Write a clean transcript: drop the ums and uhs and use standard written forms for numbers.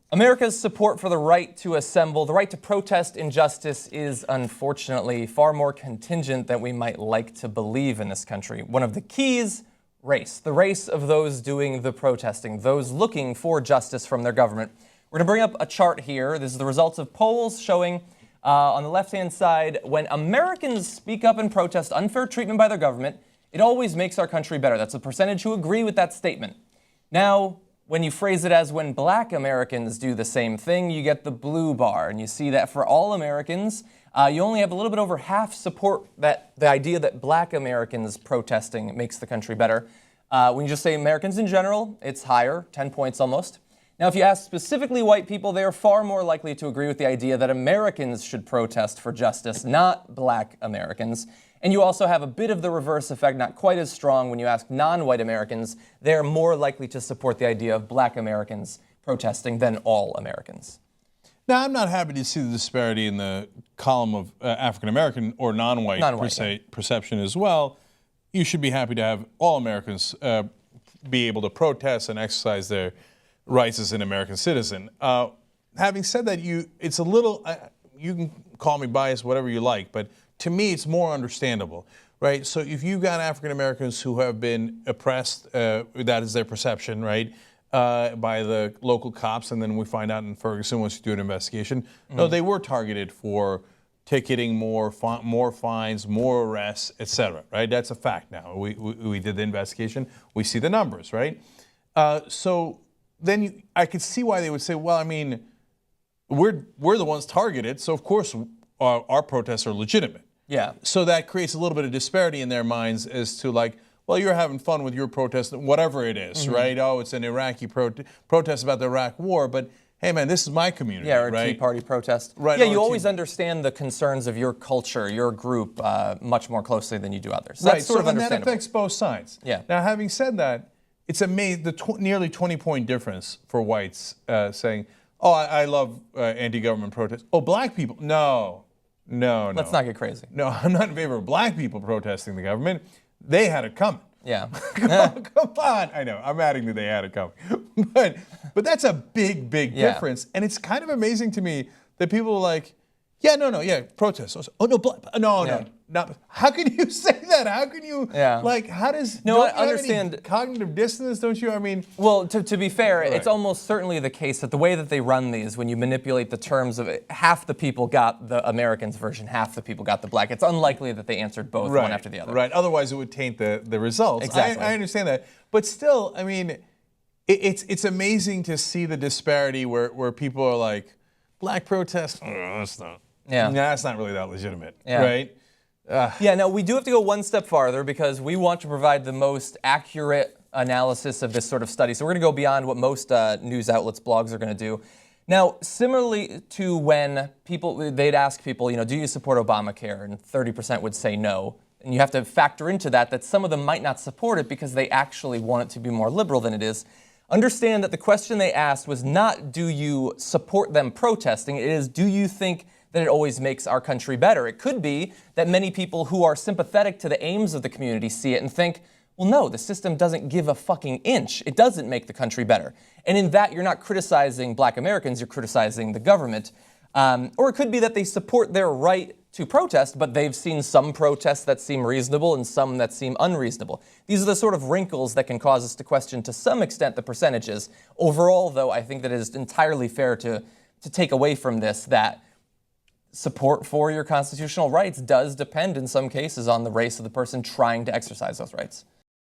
America's support for the right to assemble, the right to protest injustice is unfortunately far more contingent than we might like to believe in this country. One of the keys, race. The race of those doing the protesting, those looking for justice from their government. We're going to bring up a chart here. This is the results of polls showing on the left-hand side, when Americans speak up and protest unfair treatment by their government, it always makes our country better. That's the percentage who agree with that statement. Now, when you phrase it as when black Americans do the same thing, you get the blue bar. And you see that for all Americans, you only have a little bit over half support that the idea that black Americans protesting makes the country better. When you just say Americans in general, it's higher, 10 points almost. Now, if you ask specifically white people, they are far more likely to agree with the idea that Americans should protest for justice, not black Americans. And you also have a bit of the reverse effect, not quite as strong when you ask non-white Americans. They're more likely to support the idea of black Americans protesting than all Americans. Now, I'm not happy to see the disparity in the column of African-American or non-white perception as well. You should be happy to have all Americans be able to protest and exercise their rights as an American citizen. Having said that, it's a little, you can call me biased, whatever you like, but to me it's more understandable, right? So if you've got African Americans who have been oppressed, that is their perception, right, by the local cops, and then we find out in Ferguson once you do an investigation, no, they were targeted for ticketing, more fines, more arrests, etc. Right? That's a fact now. We did the investigation. We see the numbers, right? So then I could see why they would say, well, I mean, we're the ones targeted, so of course our protests are legitimate. Yeah. So that creates a little bit of disparity in their minds as to like, well, you're having fun with your protest, whatever it is, right? Oh, it's an Iraqi protest about the Iraq War, but hey, man, this is my community, yeah, or right? a Tea Party protest. Right. Yeah, you always understand the concerns of your culture, your group, much more closely than you do others. Right. That's sort of understandable. That affects both sides. Yeah. Now, having said that, it's amazing the nearly 20-point difference for whites saying, "Oh, I love anti-government protests." Oh, black people? No. Let's not get crazy. No, I'm not in favor of black people protesting the government. They had it coming. Yeah. Come on. I know. I'm adding that they had it coming. But that's a big difference. And it's kind of amazing to me that people are like, protest. Oh, no. How can you say that? How can you, how does, no, I understand. Cognitive dissonance, don't you? I mean. Well, to be fair, right. It's almost certainly the case that the way that they run these, when you manipulate the terms of it, half the people got the Americans version, half the people got the black. It's unlikely that they answered both one after the other. Right, otherwise it would taint the results. Exactly. I understand that. But still, I mean, it's amazing to see the disparity where people are like, black protest, that's not. Yeah. That's not really that legitimate, right? Now we do have to go one step farther because we want to provide the most accurate analysis of this sort of study. So we're going to go beyond what most news outlets, blogs are going to do. Now, similarly to when they'd ask people, do you support Obamacare? And 30% would say no. And you have to factor into that some of them might not support it because they actually want it to be more liberal than it is. Understand that the question they asked was not, do you support them protesting? It is, do you think that it always makes our country better? It could be that many people who are sympathetic to the aims of the community see it and think, well, no, the system doesn't give a fucking inch. It doesn't make the country better. And in that, you're not criticizing black Americans, you're criticizing the government. Or it could be that they support their right to protest, but they've seen some protests that seem reasonable and some that seem unreasonable. These are the sort of wrinkles that can cause us to question to some extent the percentages. Overall, though, I think that it is entirely fair to take away from this that support for your constitutional rights does depend in some cases on the race of the person trying to exercise those rights.